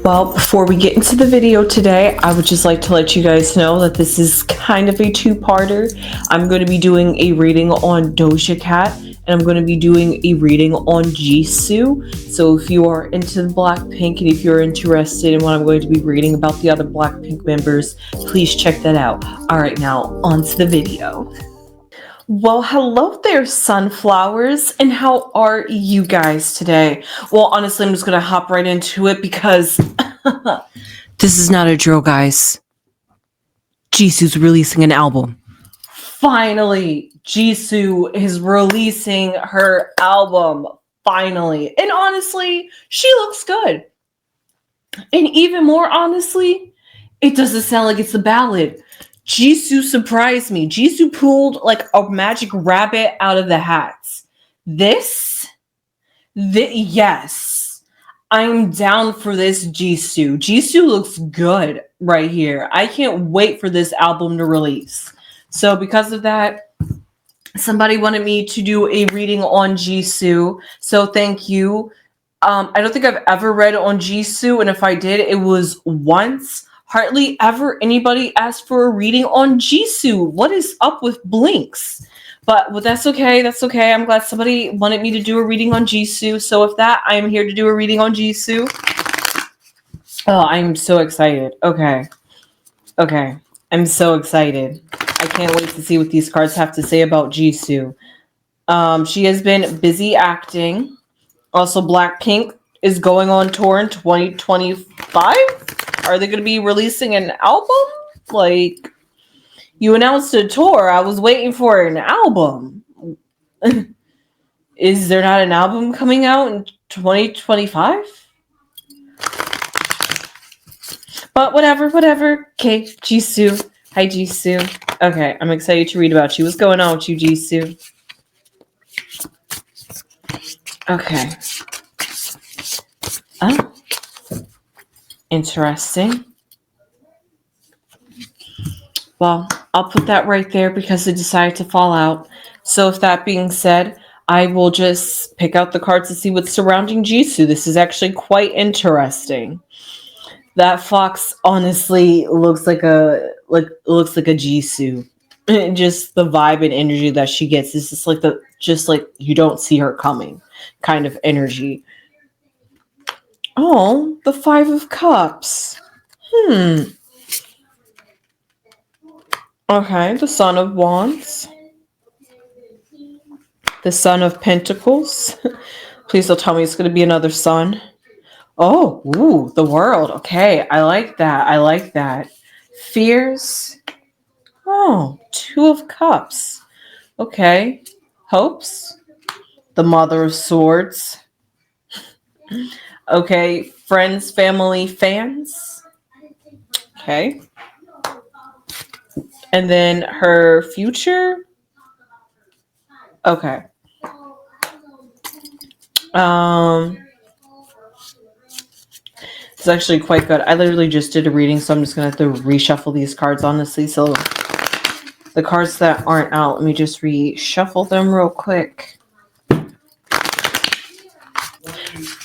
Well, before we get into the video today, I would just like to let you guys know that this is kind of a two-parter. I'm going to be doing a reading on Doja Cat, and I'm going to be doing a reading on Jisoo. So if you are into Blackpink and if you're interested in what I'm going to be reading about the other Blackpink members, please check that out. All right, now on to the video. Well, hello there, sunflowers, and how are you guys today? Well, honestly, I'm just gonna hop right into it because this is not a drill, guys. Jisoo's releasing an album. Finally, Jisoo is releasing her album. Finally. And honestly, she looks good. And even more honestly, it doesn't sound like it's a ballad. Jisoo surprised me. Jisoo pulled like a magic rabbit out of the hats. Yes. I'm down for this Jisoo. Jisoo looks good right here. I can't wait for this album to release. So because of that, somebody wanted me to do a reading on Jisoo. So thank you. I don't think I've ever read on Jisoo, and if I did, it was once. Hardly ever anybody asked for a reading on Jisoo. What is up with Blinks? But that's okay. That's okay. I'm glad somebody wanted me to do a reading on Jisoo. So with that, I am here to do a reading on Jisoo. Oh, I'm so excited. Okay. I'm so excited. I can't wait to see what these cards have to say about Jisoo. She has been busy acting. Also, Blackpink is going on tour in 2025. Are they going to be releasing an album? Like, you announced a tour. I was waiting for an album. Is there not an album coming out in 2025? But whatever. Okay, Jisoo. Hi, Jisoo. Okay, I'm excited to read about you. What's going on with you, Jisoo? Okay. Oh. Interesting. Well, I'll put that right there because it decided to fall out. So with that being said, I will just pick out the cards to see what's surrounding Jisoo. This is actually quite interesting. That fox honestly looks like a Jisoo. Just the vibe and energy that she gets is just like you don't see her coming kind of energy. Oh, the Five of Cups. Okay, the Son of Wands. The Son of Pentacles. Please don't tell me it's going to be another sun. Oh, ooh, the World. Okay, I like that. Fears. Oh, Two of Cups. Okay. Hopes. The Mother of Swords. Okay, friends, family, fans. Okay. And then her future. Okay. It's actually quite good. I literally just did a reading, so I'm just going to have to reshuffle these cards, honestly. So the cards that aren't out, let me just reshuffle them real quick.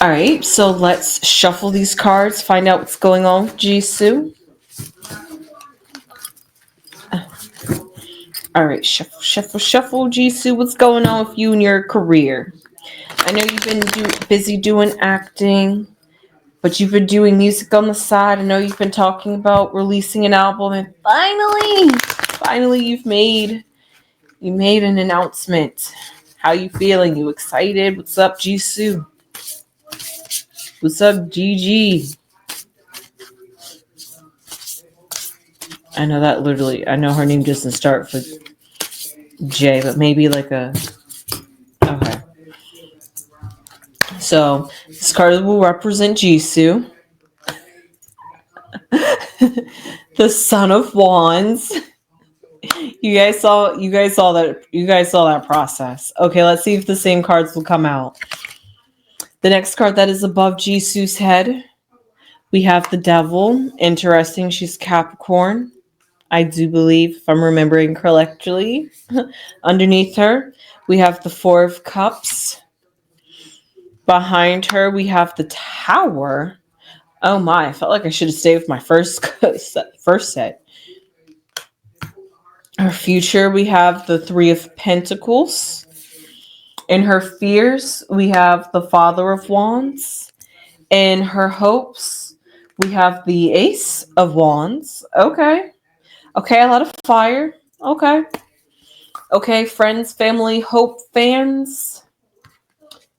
All right, so let's shuffle these cards, find out what's going on with Jisoo. All right, shuffle, Jisoo. What's going on with you and your career? I know you've been busy doing acting, but you've been doing music on the side. I know you've been talking about releasing an album, and finally, you made an announcement. How you feeling? You excited? What's up, Jisoo? What's up, Gigi? I know her name doesn't start with J, but maybe like a... Okay. So, this card will represent Jisoo. The Son of Wands. You guys saw that process. Okay, let's see if the same cards will come out. The next card that is above Jisoo's head, we have the Devil. Interesting, she's Capricorn. I do believe, if I'm remembering correctly. Underneath her, we have the Four of Cups. Behind her, we have the Tower. Oh my, I felt like I should have stayed with my first set. Her future, we have the Three of Pentacles. In her fears, we have the Father of Wands. In her hopes, we have the Ace of Wands. Okay. Okay, a lot of fire. Okay. Okay, friends, family, hope, fans.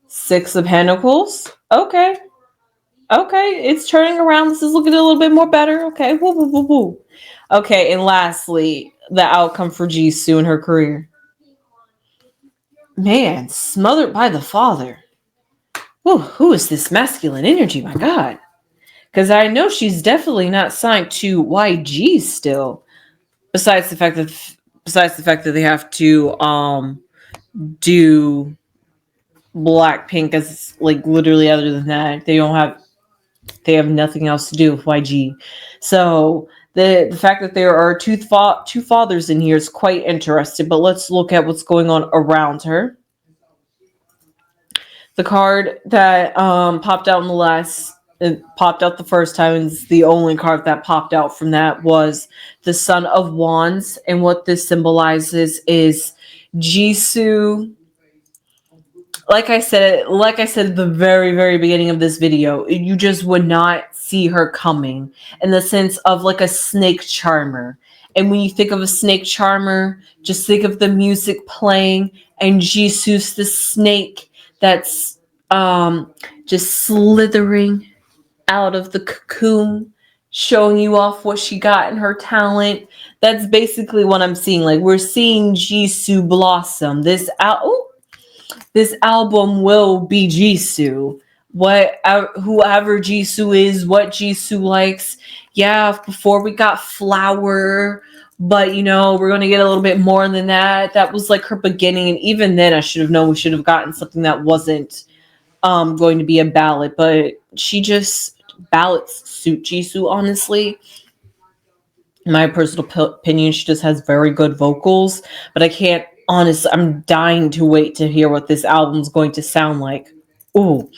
Six of Pentacles. Okay. Okay, it's turning around. This is looking a little bit more better. Okay. Woo, woo, woo, woo. Okay, and lastly, the outcome for Jisoo in her career. Man, smothered by the father. Whew, who is this masculine energy? My God. Because I know she's definitely not signed to YG still. Besides the fact that they have to do Blackpink as like literally other than that, they have nothing else to do with YG. So the fact that there are two fathers in here is quite interesting. But let's look at what's going on around her. The card that popped out in the last, it popped out the first time, and the only card that popped out from that was the Son of Wands. And what this symbolizes is Jisoo. Like I said at the very, very beginning of this video, you just would not see her coming in the sense of like a snake charmer. And when you think of a snake charmer, just think of the music playing and Jisoo's the snake that's just slithering out of the cocoon, showing you off what she got in her talent. That's basically what I'm seeing. Like we're seeing Jisoo blossom. This album will be Jisoo. Whoever Jisoo is, what Jisoo likes. Yeah, before we got Flower, but we're gonna get a little bit more than that. That was like her beginning, and even then, I should have known we should have gotten something that wasn't going to be a ballad. But ballads suit Jisoo, honestly. In my personal opinion, she just has very good vocals, but I'm dying to wait to hear what this album's going to sound like. Ooh.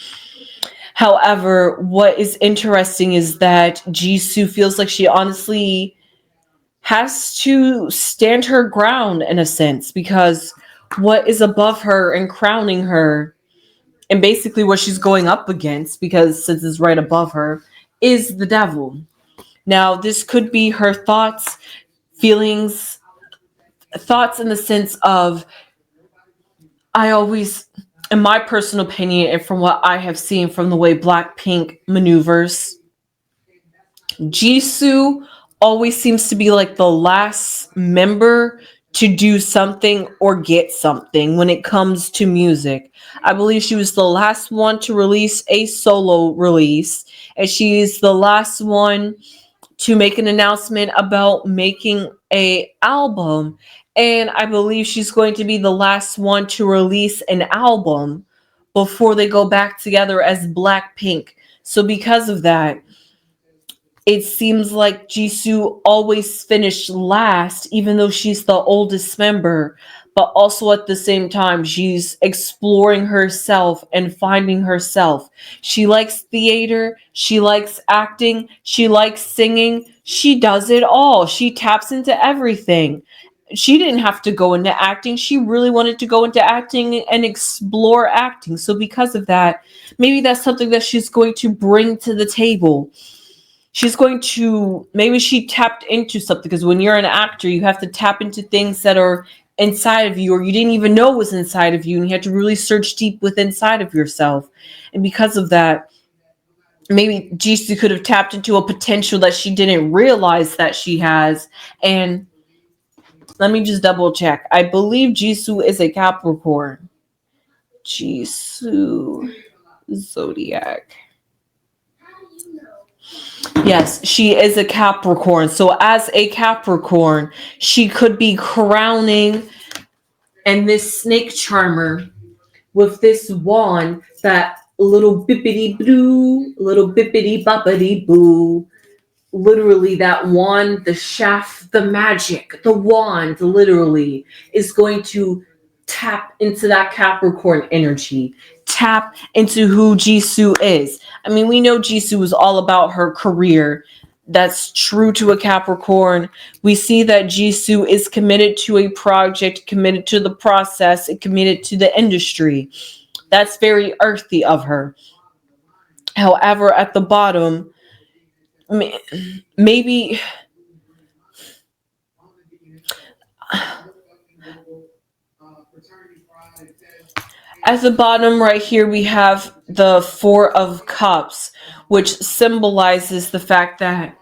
However, what is interesting is that Jisoo feels like she honestly has to stand her ground in a sense, because what is above her and crowning her, and basically what she's going up against, because since it's right above her, is the devil. Now, this could be her thoughts in the sense of, in my personal opinion, and from what I have seen from the way Blackpink maneuvers, Jisoo always seems to be like the last member to do something or get something when it comes to music. I believe she was the last one to release a solo release, and she's the last one to make an announcement about making a album, and I believe she's going to be the last one to release an album before they go back together as Blackpink. So because of that, it seems like Jisoo always finished last, even though she's the oldest member. But also at the same time, she's exploring herself and finding herself. She likes theater. She likes acting. She likes singing. She does it all. She taps into everything. She didn't have to go into acting. She really wanted to go into acting and explore acting. So because of that, maybe that's something that she's going to bring to the table. Maybe she tapped into something, because when you're an actor, you have to tap into things that are inside of you, or you didn't even know was inside of you, and you had to really search deep within inside of yourself. And because of that, maybe Jisoo could have tapped into a potential that she didn't realize that she has. And let me just double check. I believe Jisoo is a Capricorn. Jisoo Zodiac. Yes, she is a Capricorn. So as a Capricorn, she could be crowning and this snake charmer with this wand, that little bippity blue, little bippity boppity boo. Literally, that wand, the shaft, the magic, the wand literally is going to tap into that Capricorn energy, tap into who Jisoo is. I mean, we know Jisoo is all about her career. That's true to a Capricorn. We see that Jisoo is committed to a project, committed to the process, and committed to the industry. That's very earthy of her. However, at the bottom, maybe at the bottom right here, we have the Four of Cups, which symbolizes the fact that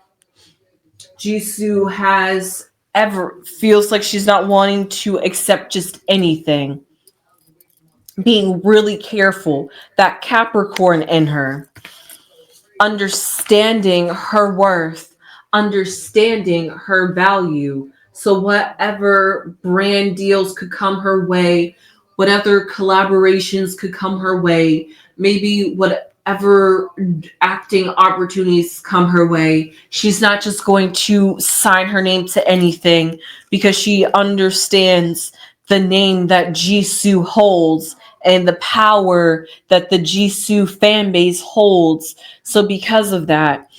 Jisoo has ever feels like she's not wanting to accept just anything. Being really careful, that Capricorn in her, understanding her worth, understanding her value. So, whatever brand deals could come her way, whatever collaborations could come her way, maybe whatever acting opportunities come her way, she's not just going to sign her name to anything because she understands the name that Jisoo holds and the power that the Jisoo fan base holds. So because of that,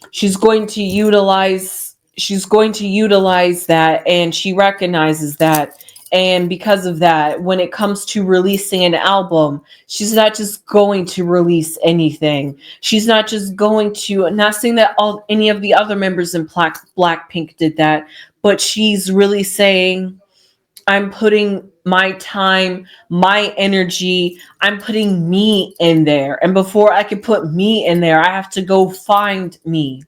she's going to utilize that, and she recognizes that. And because of that, when it comes to releasing an album, she's not just going to release anything. She's not just going to, not saying that any of the other members in Blackpink did that, but she's really saying, I'm putting my time, my energy, I'm putting me in there. And before I can put me in there, I have to go find me.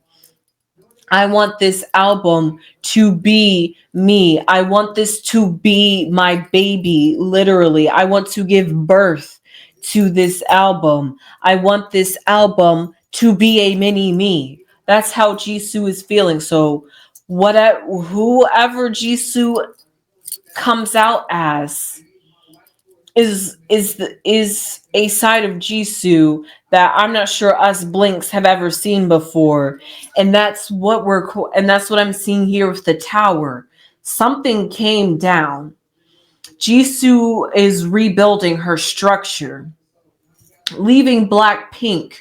I want this album to be me. I want this to be my baby, literally. I want to give birth to this album. I want this album to be a mini me. That's how Jisoo is feeling. So, whoever Jisoo comes out as is a side of Jisoo that I'm not sure us Blinks have ever seen before, and that's what I'm seeing here with the tower. Something came down. Jisoo is rebuilding her structure, leaving Blackpink.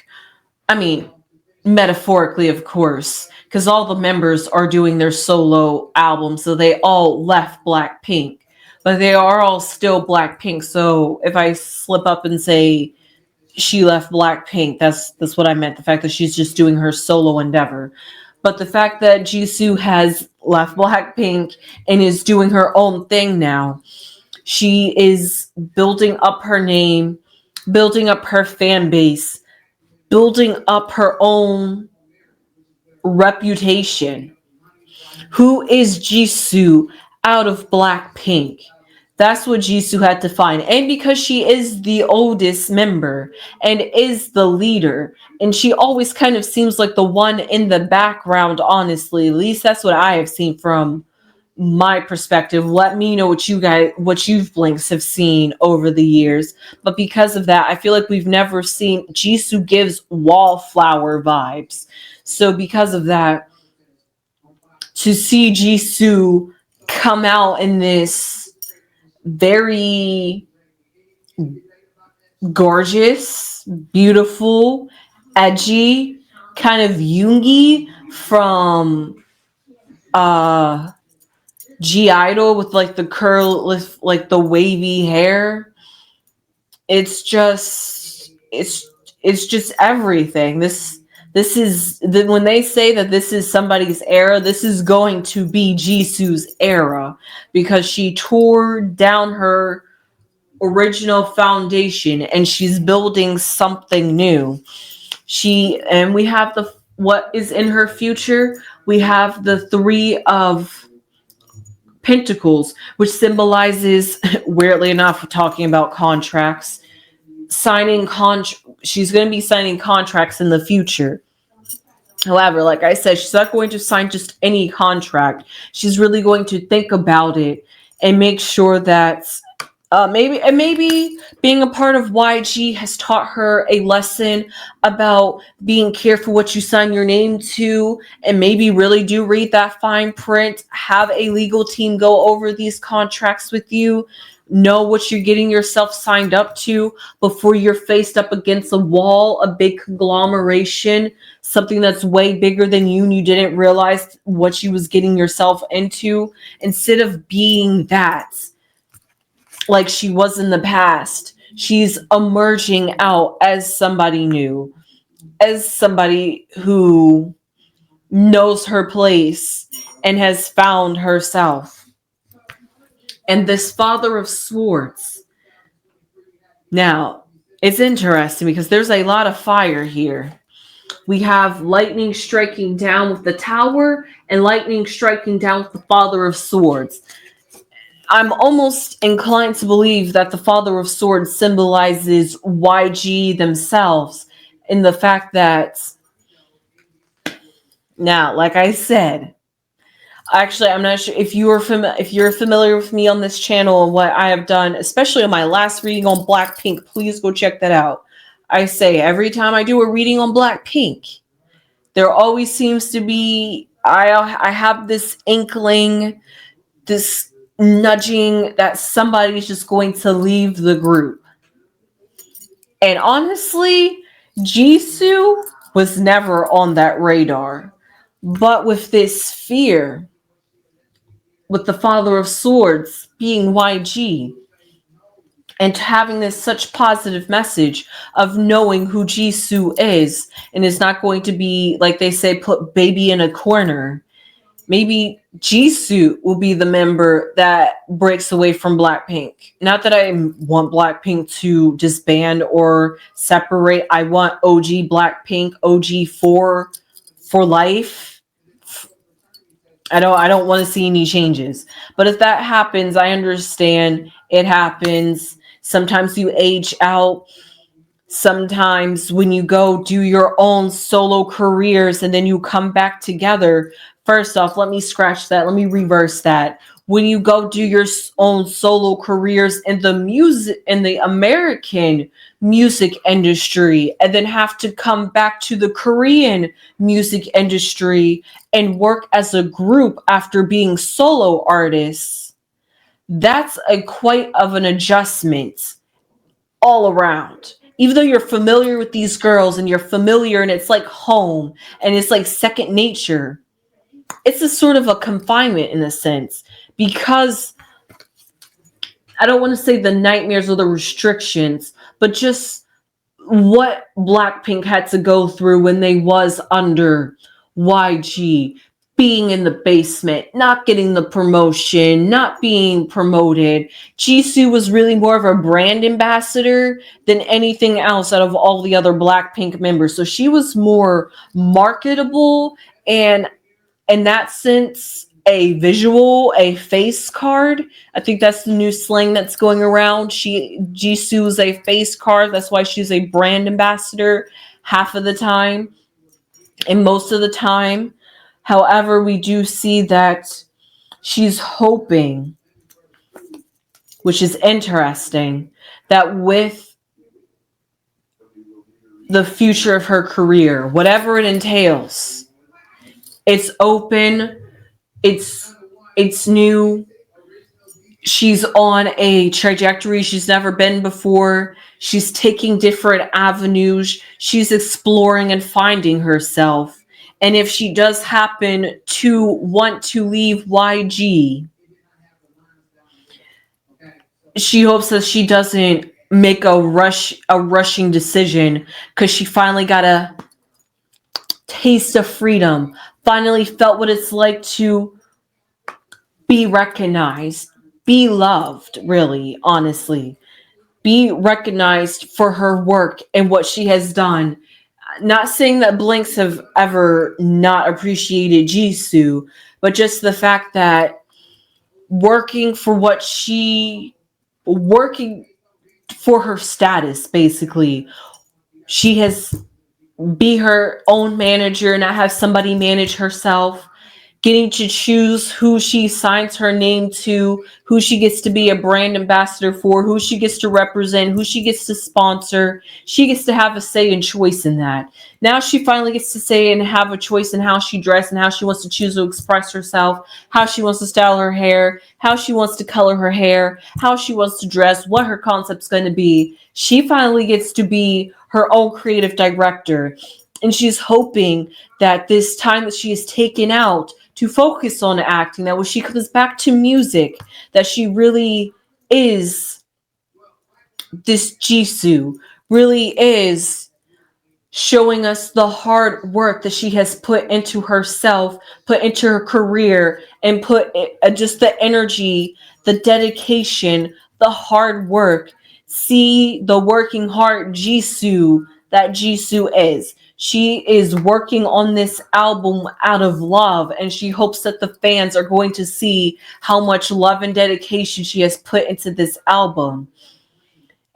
I mean, metaphorically, of course, because all the members are doing their solo albums, so they all left Blackpink, but they are all still Blackpink. So if I slip up and say she left Blackpink, that's what I meant. The fact that she's just doing her solo endeavor, but the fact that Jisoo has left Blackpink and is doing her own thing now, she is building up her name, building up her fan base, building up her own reputation. Who is Jisoo out of Blackpink? That's what Jisoo had to find. And because she is the oldest member and is the leader, and she always kind of seems like the one in the background, honestly. At least that's what I have seen from my perspective. Let me know what you Blinks have seen over the years. But because of that, I feel like we've never seen Jisoo gives wallflower vibes. So because of that, to see Jisoo come out in this very gorgeous, beautiful, edgy, kind of Yoongi from G Idol with like the curl, with like the wavy hair. It's just everything. This is when they say that this is somebody's era, this is going to be Jisoo's era, because she tore down her original foundation and she's building something new. And we have what is in her future. We have the Three of Pentacles, which symbolizes, weirdly enough, talking about contracts, she's going to be signing contracts in the future. However, like I said, she's not going to sign just any contract. She's really going to think about it and make sure that maybe being a part of YG has taught her a lesson about being careful what you sign your name to, and maybe really do read that fine print, have a legal team go over these contracts with you. know what you're getting yourself signed up to before you're faced up against a wall, a big conglomeration, something that's way bigger than you and you didn't realize what you was getting yourself into. Instead of being that like she was in the past, she's emerging out as somebody new, as somebody who knows her place and has found herself. And this Father of Swords, now, it's interesting because there's a lot of fire here. We have lightning striking down with the tower and lightning striking down with the Father of Swords. I'm almost inclined to believe that the Father of Swords symbolizes YG themselves in the fact that, now, like I said, actually, I'm not sure if you're familiar with me on this channel and what I have done, especially on my last reading on Blackpink. Please go check that out. I say every time I do a reading on Blackpink, there always seems to be I have this inkling, this nudging that somebody's just going to leave the group. And honestly, Jisoo was never on that radar. But with this fear, with the Father of Swords being YG, and having this such positive message of knowing who Jisoo is and is not going to be, like they say, put baby in a corner. Maybe Jisoo will be the member that breaks away from Blackpink. Not that I want Blackpink to disband or separate. I want OG Blackpink, OG for life. I don't want to see any changes. But if that happens, I understand it happens. Sometimes you age out. Sometimes when you go do your own solo careers and then you come back together. First off, let me scratch that. Let me reverse that. When you go do your own solo careers in the American music industry and then have to come back to the Korean music industry and work as a group after being solo artists, that's quite of an adjustment all around. Even though you're familiar with these girls and you're familiar and it's like home and it's like second nature, it's a sort of a confinement in a sense, because I don't want to say the nightmares or the restrictions, but just what Blackpink had to go through when they was under YG, being in the basement, not getting the promotion, not being promoted. Jisoo was really more of a brand ambassador than anything else out of all the other Blackpink members. So she was more marketable and in that sense, a visual, a face card. I think that's the new slang that's going around. Jisoo is a face card. That's why she's a brand ambassador half of the time and most of the time. However, we do see that she's hoping, which is interesting, that with the future of her career, whatever it entails, it's open, it's new. She's on a trajectory she's never been before. She's taking different avenues. She's exploring and finding herself. And if she does happen to want to leave YG, she hopes that she doesn't make a rushing decision, because she finally got a taste of freedom, finally felt what it's like to be recognized, be loved, really, honestly, be recognized for her work and what she has done. Not saying that Blinks have ever not appreciated Jisoo, but just the fact that working for her status, basically, she has be her own manager, not have somebody manage herself, getting to choose who she signs her name to, who she gets to be a brand ambassador for, who she gets to represent, who she gets to sponsor. She gets to have a say and choice in that. Now she finally gets to say and have a choice in how she dresses and how she wants to choose to express herself, how she wants to style her hair, how she wants to color her hair, how she wants to dress, what her concept's going to be. She finally gets to be her own creative director. And she's hoping that this time that she has taken out to focus on acting, that when she comes back to music, that she really is this Jisoo, really is showing us the hard work that she has put into herself, put into her career, and just the energy, the dedication, the hard work. See the working hard Jisoo that Jisoo is. She is working on this album out of love, and she hopes that the fans are going to see how much love and dedication she has put into this album.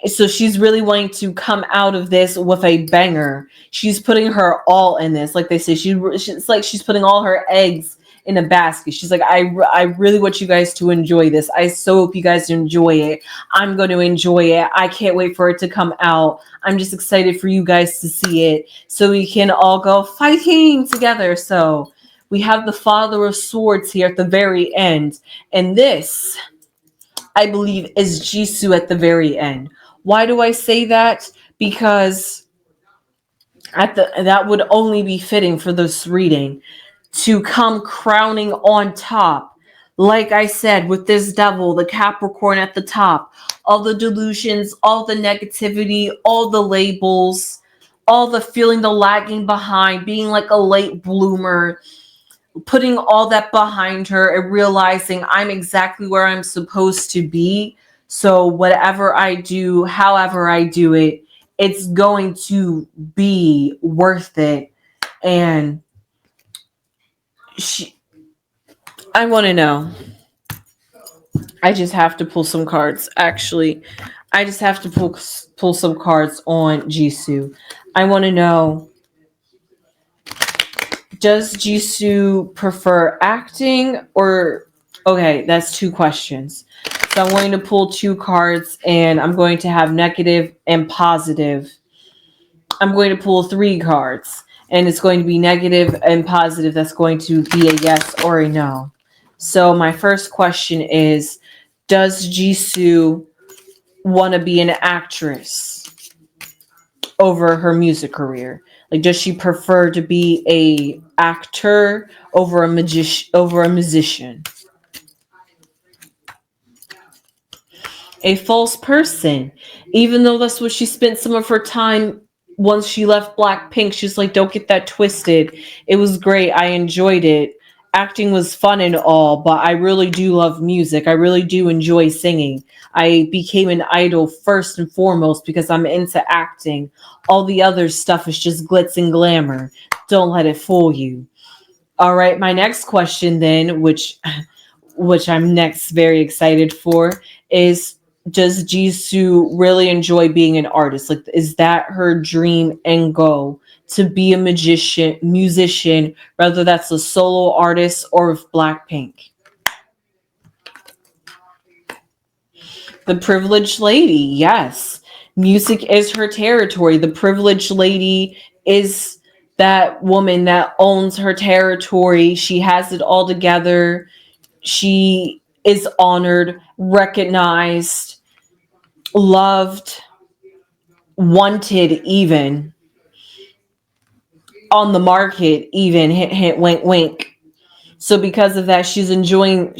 So she's really wanting to come out of this with a banger. She's putting her all in this. Like they say, it's like she's putting all her eggs in a basket. She's like, I really want you guys to enjoy this. I so hope you guys enjoy it. I'm going to enjoy it. I can't wait for it to come out. I'm just excited for you guys to see it so we can all go fighting together. So we have the Father of Swords here at the very end. And this, I believe, is Jisoo at the very end. Why do I say that? Because that would only be fitting for this reading to come crowning on top. Like I said, with this devil, the Capricorn at the top, all the delusions, all the negativity, all the labels, all the feeling the lagging behind, being like a late bloomer, putting all that behind her and realizing I'm exactly where I'm supposed to be. So whatever I do, however I do it, it's going to be worth it. And I want to know. I just have to pull some cards. Actually, I just have to pull some cards on Jisoo. I want to know, does Jisoo prefer acting or... Okay, that's two questions. So I'm going to pull two cards and I'm going to have negative and positive. I'm going to pull three cards and it's going to be negative and positive. That's going to be a yes or a no. So my first question is, does Jisoo want to be an actress over her music career? Like, does she prefer to be a actor over a musician? A false person. Even though that's what she spent some of her time once she left Blackpink, she's like, don't get that twisted. It was great. I enjoyed it. Acting was fun and all, but I really do love music. I really do enjoy singing. I became an idol first and foremost because I'm into acting. All the other stuff is just glitz and glamour. Don't let it fool you. All right, my next question then, which I'm next very excited for, is, does Jisoo really enjoy being an artist? Like, is that her dream and goal, to be a musician, whether that's a solo artist or with Blackpink? The privileged lady, yes. Music is her territory. The privileged lady is that woman that owns her territory. She has it all together. She is honored, recognized, loved, wanted, even on the market, even hint, hint, wink, wink. So because of that, she's enjoying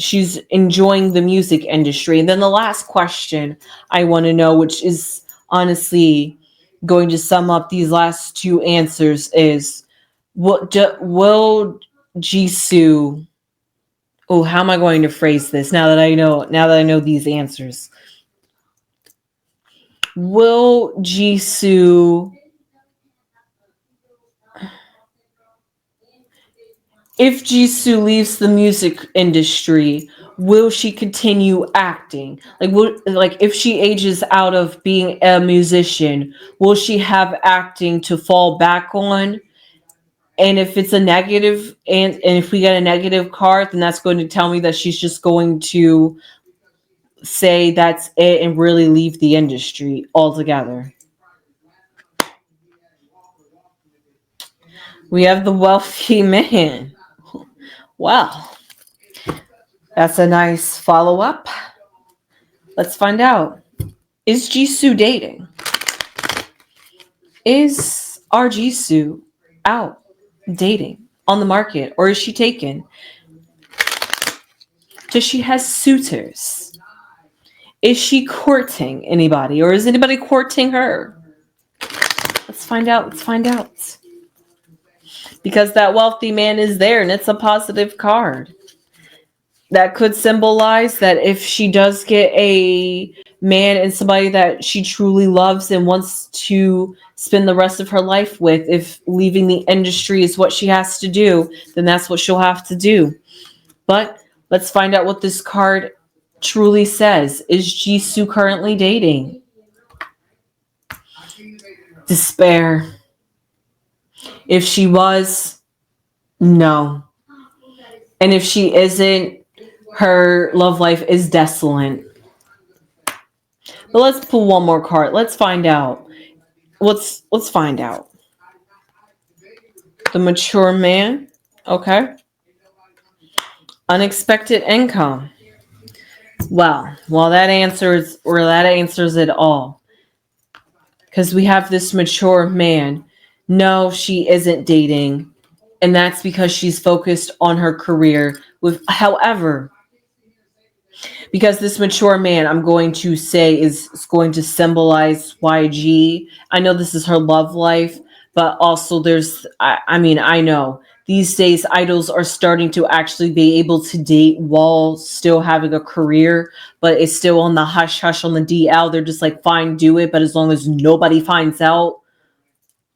the music industry. And then the last question I want to know, which is honestly going to sum up these last two answers, is, will Jisoo... Oh, how am I going to phrase this now that I know these answers? Will Jisoo... If Jisoo leaves the music industry, will she continue acting? Like if she ages out of being a musician, will she have acting to fall back on? And if it's a negative, and if we get a negative card, then that's going to tell me that she's just going to say that's it and really leave the industry altogether. We have the wealthy man. Well, that's a nice follow up. Let's find out. Is Jisoo dating? Is our Jisoo out dating on the market, or is she taken? Does she have suitors? Is she courting anybody, or is anybody courting her? Let's find out. Let's find out. Because that wealthy man is there, and it's a positive card. That could symbolize that if she does get a man and somebody that she truly loves and wants to spend the rest of her life with, if leaving the industry is what she has to do, then that's what she'll have to do. But let's find out what this card truly says. Is Jisoo currently dating? Despair. If she was, no. And if she isn't, her love life is desolate. But let's pull one more card. Let's find out. Let's find out. The mature man. Okay. Unexpected income. Well, that answers it all. Because we have this mature man. No, she isn't dating. And that's because she's focused on her career. However, because this mature man, I'm going to say, is going to symbolize YG. I know this is her love life, but also I know these days idols are starting to actually be able to date while still having a career, but it's still on the hush hush on the DL. They're just like, fine, do it, but as long as nobody finds out,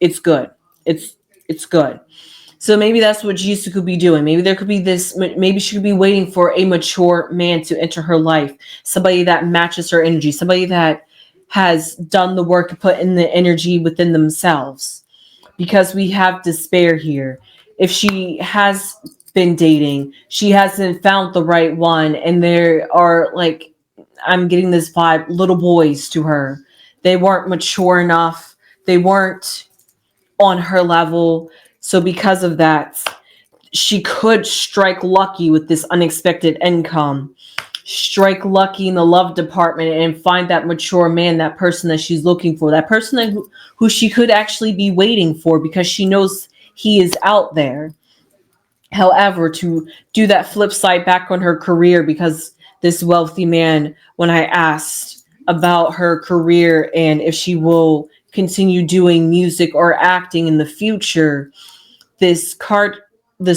it's good. It's good. So maybe that's what Jisoo could be doing. Maybe there could be this, maybe she could be waiting for a mature man to enter her life. Somebody that matches her energy. Somebody that has done the work to put in the energy within themselves. Because we have despair here. If she has been dating, she hasn't found the right one. And there are, like, I'm getting this vibe, little boys to her. They weren't mature enough. They weren't on her level. So because of that, she could strike lucky with this unexpected income, strike lucky in the love department, and find that mature man, that person that she's looking for, that person who she could actually be waiting for because she knows he is out there. However, to do that flip side back on her career, because this wealthy man, when I asked about her career and if she will continue doing music or acting in the future, this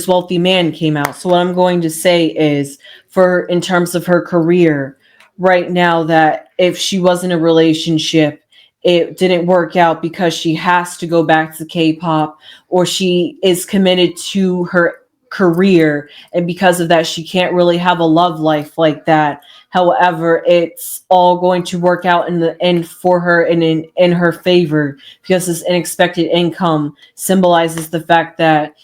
wealthy man came out. So what I'm going to say is, for in terms of her career right now, that if she was in a relationship, it didn't work out because she has to go back to K-pop, or she is committed to her career, and because of that she can't really have a love life like that. However, it's all going to work out in the end for her and in her favor, because this unexpected income symbolizes the fact that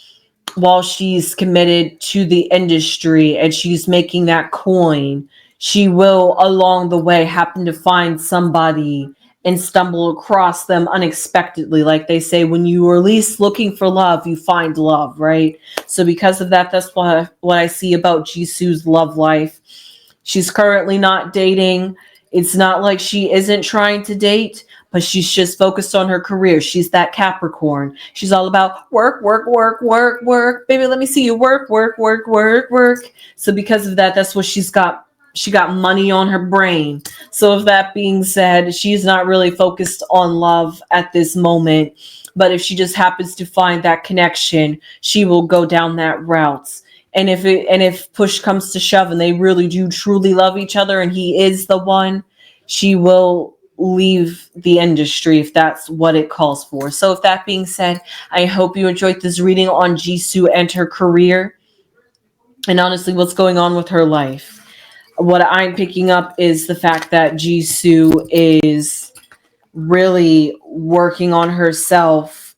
while she's committed to the industry and she's making that coin, she will along the way happen to find somebody and stumble across them unexpectedly. Like they say, when you are least looking for love, you find love, right? So because of that, that's what I see about Jisoo's love life. She's currently not dating. It's not like she isn't trying to date, but she's just focused on her career. She's that Capricorn. She's all about work, work, work, work, work. Baby, let me see you work, work, work, work, work. So because of that, that's what she's got. She got money on her brain. So with that being said, she's not really focused on love at this moment. But if she just happens to find that connection, she will go down that route. And if push comes to shove and they really do truly love each other and he is the one, she will leave the industry if that's what it calls for. So with that being said, I hope you enjoyed this reading on Jisoo and her career and honestly what's going on with her life. What I'm picking up is the fact that Jisoo is really working on herself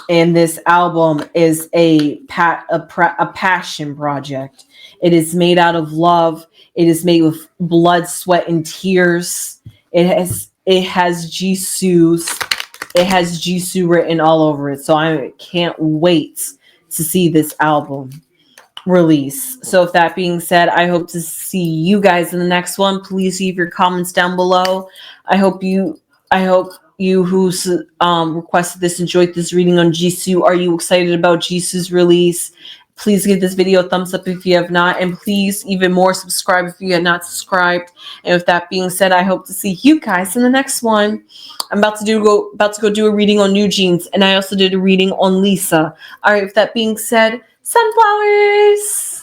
And this album is a passion project. It is made out of love. It is made with blood, sweat, and tears. It has Jisoo written all over it. So I can't wait to see this album release. So with that being said, I hope to see you guys in the next one. Please leave your comments down below. I hope you who requested this enjoyed this reading on Jisoo. Are you excited about Jisoo's release? Please give this video a thumbs up if you have not, and please even more subscribe if you have not subscribed. And with that being said, I hope to see you guys in the next one. I'm about to go do a reading on New Jeans, and I also did a reading on Lisa. All right, with that being said, sunflowers.